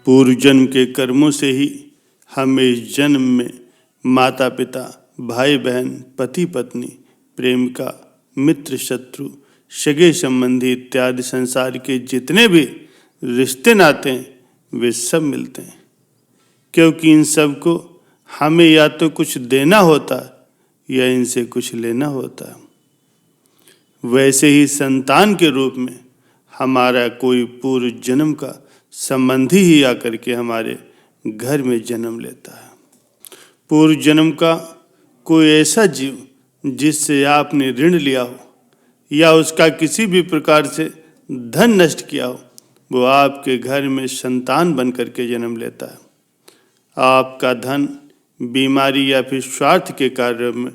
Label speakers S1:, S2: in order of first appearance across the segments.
S1: पूर्व जन्म के कर्मों से ही हमें इस जन्म में माता पिता, भाई बहन, पति पत्नी, प्रेमिका, मित्र शत्रु, सगे संबंधी इत्यादि संसार के जितने भी रिश्ते नाते हैं वे सब मिलते हैं, क्योंकि इन सब को हमें या तो कुछ देना होता है या इनसे कुछ लेना होता है। वैसे ही संतान के रूप में हमारा कोई पूर्व जन्म का संबंधी ही आकर के हमारे घर में जन्म लेता है। पूर्व जन्म का कोई ऐसा जीव जिससे आपने ऋण लिया हो या उसका किसी भी प्रकार से धन नष्ट किया हो, वो आपके घर में संतान बन करके जन्म लेता है। आपका धन बीमारी या फिर स्वार्थ के कार्य में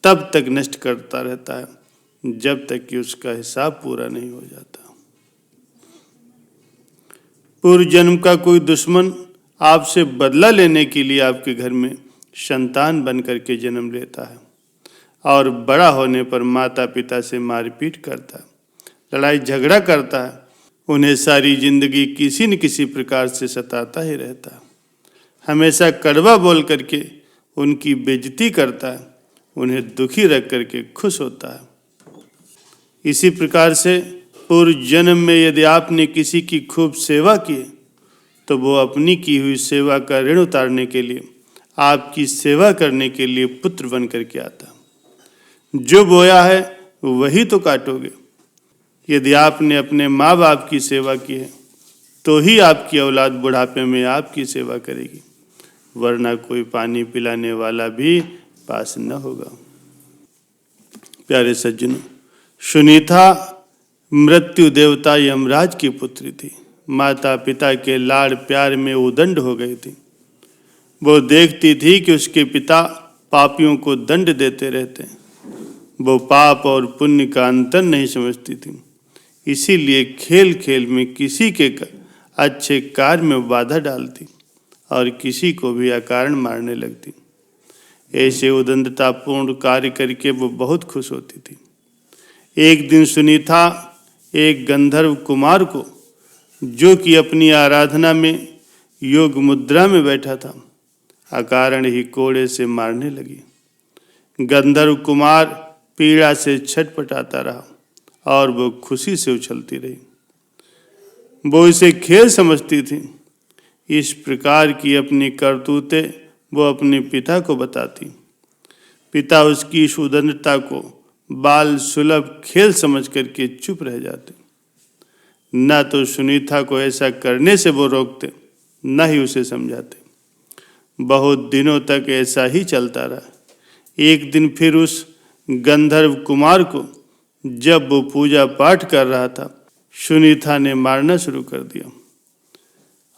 S1: तब तक नष्ट करता रहता है जब तक कि उसका हिसाब पूरा नहीं हो जाता। पूर्व जन्म का कोई दुश्मन आपसे बदला लेने के लिए आपके घर में संतान बन करके जन्म लेता है और बड़ा होने पर माता पिता से मारपीट करता है, लड़ाई झगड़ा करता है, उन्हें सारी जिंदगी किसी न किसी प्रकार से सताता ही रहता है, हमेशा कड़वा बोल करके उनकी बेइज्जती करता है, उन्हें दुखी रख करके खुश होता है। इसी प्रकार से पूर्व जन्म में यदि आपने किसी की खूब सेवा की तो वो अपनी की हुई सेवा का ऋण उतारने के लिए आपकी सेवा करने के लिए पुत्र बन करके आता। जो बोया है वही तो काटोगे। यदि आपने अपने माँ बाप की सेवा की है तो ही आपकी औलाद बुढ़ापे में आपकी सेवा करेगी, वरना कोई पानी पिलाने वाला भी पास न होगा। प्यारे सज्जनों, सुनीता मृत्यु देवता यमराज की पुत्री थी। माता पिता के लाड़ प्यार में उदंड हो गई थी। वो देखती थी कि उसके पिता पापियों को दंड देते रहते हैं। वो पाप और पुण्य का अंतर नहीं समझती थी, इसीलिए खेल खेल में किसी के अच्छे कार्य में बाधा डालती और किसी को भी अकारण मारने लगती। ऐसे उदंडतापूर्ण कार्य करके वो बहुत खुश होती थी। एक दिन सुनीता एक गंधर्व कुमार को, जो कि अपनी आराधना में योग मुद्रा में बैठा था, अकारण ही कोड़े से मारने लगी। गंधर्व कुमार पीड़ा से छटपटाता रहा और वो खुशी से उछलती रही। वो इसे खेल समझती थी। इस प्रकार की अपनी करतूतें वो अपने पिता को बताती। पिता उसकी इस उदंडता को बाल सुलभ खेल समझ करके चुप रह जाते। न तो सुनीता को ऐसा करने से वो रोकते, न ही उसे समझाते। बहुत दिनों तक ऐसा ही चलता रहा। एक दिन फिर उस गंधर्व कुमार को, जब वो पूजा पाठ कर रहा था, सुनीता ने मारना शुरू कर दिया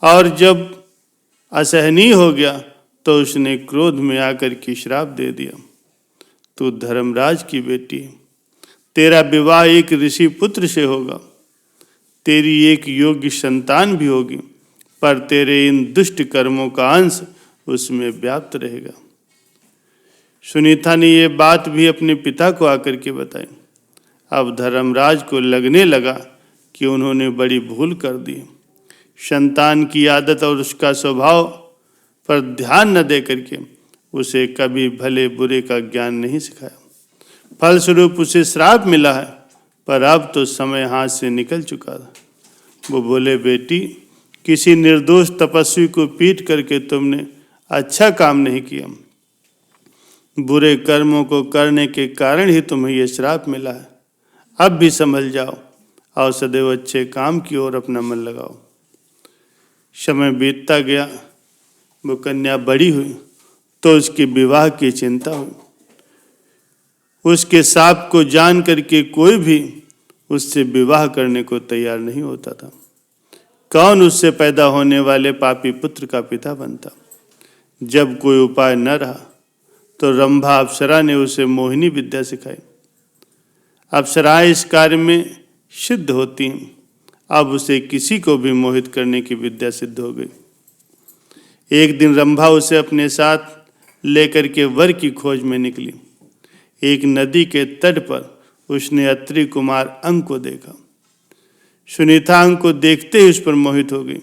S1: और जब असहनीय हो गया तो उसने क्रोध में आकर के श्राप दे दिया। तू धर्मराज की बेटी है, तेरा विवाह एक ऋषि पुत्र से होगा, तेरी एक योग्य संतान भी होगी, पर तेरे इन दुष्ट कर्मों का अंश उसमें व्याप्त रहेगा। सुनीता ने ये बात भी अपने पिता को आकर के बताई। अब धर्मराज को लगने लगा कि उन्होंने बड़ी भूल कर दी। संतान की आदत और उसका स्वभाव पर ध्यान न दे करके उसे कभी भले बुरे का ज्ञान नहीं सिखाया। फलस्वरूप उसे श्राप मिला है, पर अब तो समय हाथ से निकल चुका था। वो बोले, बेटी, किसी निर्दोष तपस्वी को पीट करके तुमने अच्छा काम नहीं किया। बुरे कर्मों को करने के कारण ही तुम्हें यह श्राप मिला है। अब भी संभल जाओ और सदैव अच्छे काम की ओर अपना मन लगाओ। समय बीतता गया। वो कन्या बड़ी हुई तो उसके विवाह की चिंता हुई। उसके शाप को जान करके कोई भी उससे विवाह करने को तैयार नहीं होता था। कौन उससे पैदा होने वाले पापी पुत्र का पिता बनता? जब कोई उपाय न रहा तो रंभा अप्सरा ने उसे मोहिनी विद्या सिखाई। अप्सराएं इस कार्य में सिद्ध होती हैं। अब उसे किसी को भी मोहित करने की विद्या सिद्ध हो गई। एक दिन रंभा उसे अपने साथ लेकर के वर की खोज में निकली। एक नदी के तट पर उसने अत्रि कुमार अंग को देखा। सुनीता अंग को देखते ही उस पर मोहित हो गई।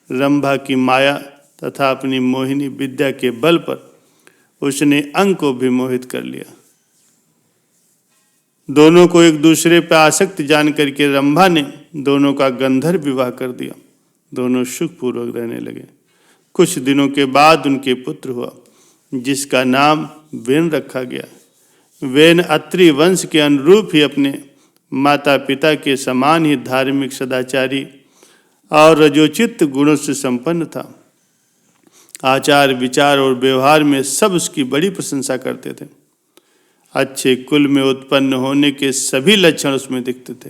S1: रंभा की माया तथा अपनी मोहिनी विद्या के बल पर उसने अंग को भी मोहित कर लिया। दोनों को एक दूसरे पर आसक्त जान करके रंभा ने दोनों का गंधर्व विवाह कर दिया। दोनों सुखपूर्वक रहने लगे। कुछ दिनों के बाद उनके पुत्र हुआ, जिसका नाम वेन रखा गया। वेन अत्रि वंश के अनुरूप ही अपने माता पिता के समान ही धार्मिक, सदाचारी और रजोचित गुणों से संपन्न था। आचार, विचार और व्यवहार में सब उसकी बड़ी प्रशंसा करते थे। अच्छे कुल में उत्पन्न होने के सभी लक्षण उसमें दिखते थे,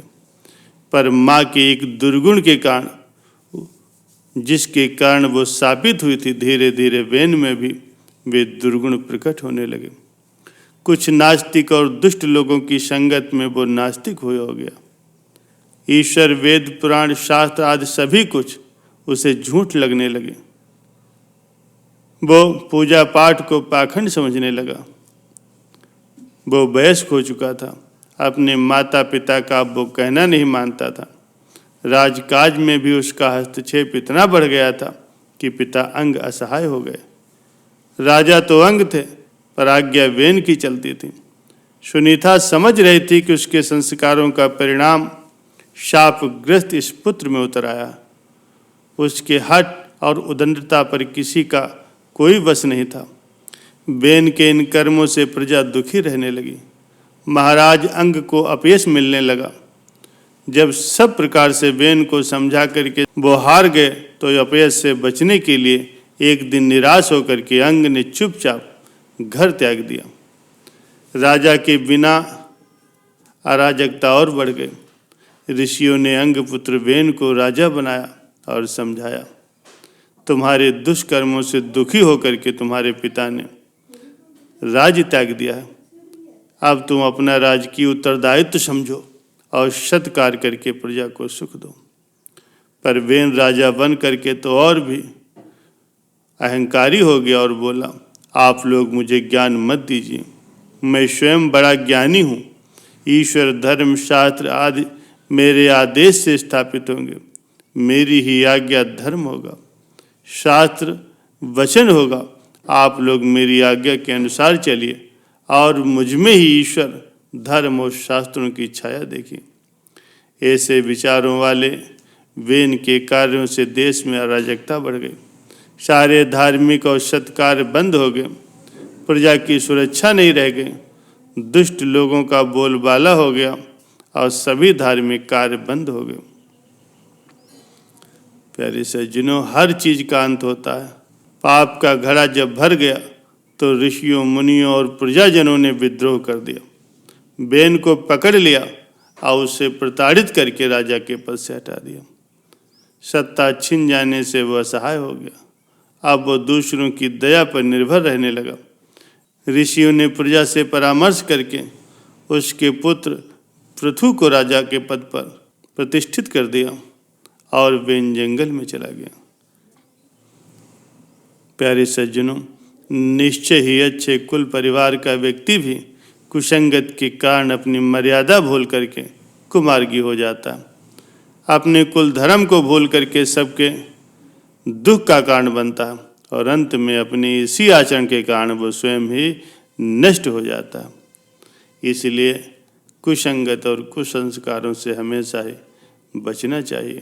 S1: पर माँ के एक दुर्गुण के कारण, जिसके कारण वो साबित हुई थी, धीरे धीरे वेन में भी वे दुर्गुण प्रकट होने लगे। कुछ नास्तिक और दुष्ट लोगों की संगत में वो नास्तिक हो गया। ईश्वर, वेद, पुराण, शास्त्र आदि सभी कुछ उसे झूठ लगने लगे। वो पूजा पाठ को पाखंड समझने लगा। वो वयस्क हो चुका था। अपने माता पिता का वो कहना नहीं मानता था। राजकाज में भी उसका हस्तक्षेप इतना बढ़ गया था कि पिता अंग असहाय हो गए। राजा तो अंग थे, पर आज्ञा वेन की चलती थी। सुनीता समझ रही थी कि उसके संस्कारों का परिणाम शापग्रस्त इस पुत्र में उतर आया। उसके हठ और उदंडता पर किसी का कोई वश नहीं था। वेन के इन कर्मों से प्रजा दुखी रहने लगी। महाराज अंग को अपयश मिलने लगा। जब सब प्रकार से वेन को समझा करके वो हार गए, तो अपयश से बचने के लिए एक दिन निराश होकर के अंग ने चुपचाप घर त्याग दिया। राजा के बिना अराजकता और बढ़ गई। ऋषियों ने अंग पुत्र वेन को राजा बनाया और समझाया, तुम्हारे दुष्कर्मों से दुखी होकर के तुम्हारे पिता ने राज्य त्याग दिया है। अब तुम अपना राजकीय उत्तरदायित्व समझो और सत्कार करके प्रजा को सुख दो। पर वेन राजा बन करके तो और भी अहंकारी हो गया और बोला, आप लोग मुझे ज्ञान मत दीजिए, मैं स्वयं बड़ा ज्ञानी हूँ। ईश्वर, धर्म, शास्त्र आदि मेरे आदेश से स्थापित होंगे। मेरी ही आज्ञा धर्म होगा, शास्त्र वचन होगा। आप लोग मेरी आज्ञा के अनुसार चलिए और मुझमें ही ईश्वर, धर्म और शास्त्रों की छाया देखिए। ऐसे विचारों वाले वेन के कार्यों से देश में अराजकता बढ़ गई। सारे धार्मिक और सत्कार बंद हो गए। प्रजा की सुरक्षा नहीं रह गई। दुष्ट लोगों का बोलबाला हो गया और सभी धार्मिक कार्य बंद हो गए। प्यारे सज्जनों, हर चीज का अंत होता है। पाप का घड़ा जब भर गया तो ऋषियों, मुनियों और प्रजाजनों ने विद्रोह कर दिया। वेन को पकड़ लिया और उसे प्रताड़ित करके राजा के पद से हटा दिया। सत्ता छिन जाने से वह असहाय हो गया। अब वह दूसरों की दया पर निर्भर रहने लगा। ऋषियों ने प्रजा से परामर्श करके उसके पुत्र पृथु को राजा के पद पर प्रतिष्ठित कर दिया और वेन जंगल में चला गया। प्यारे सज्जनों, निश्चय ही अच्छे कुल परिवार का व्यक्ति भी कुसंगत के कारण अपनी मर्यादा भूल करके कुमार्गी हो जाता है। अपने कुल धर्म को भूल करके सबके दुख का कारण बनता है और अंत में अपने इसी आचरण के कारण वो स्वयं ही नष्ट हो जाता है। इसलिए कुसंगत और कुसंस्कारों से हमेशा ही बचना चाहिए।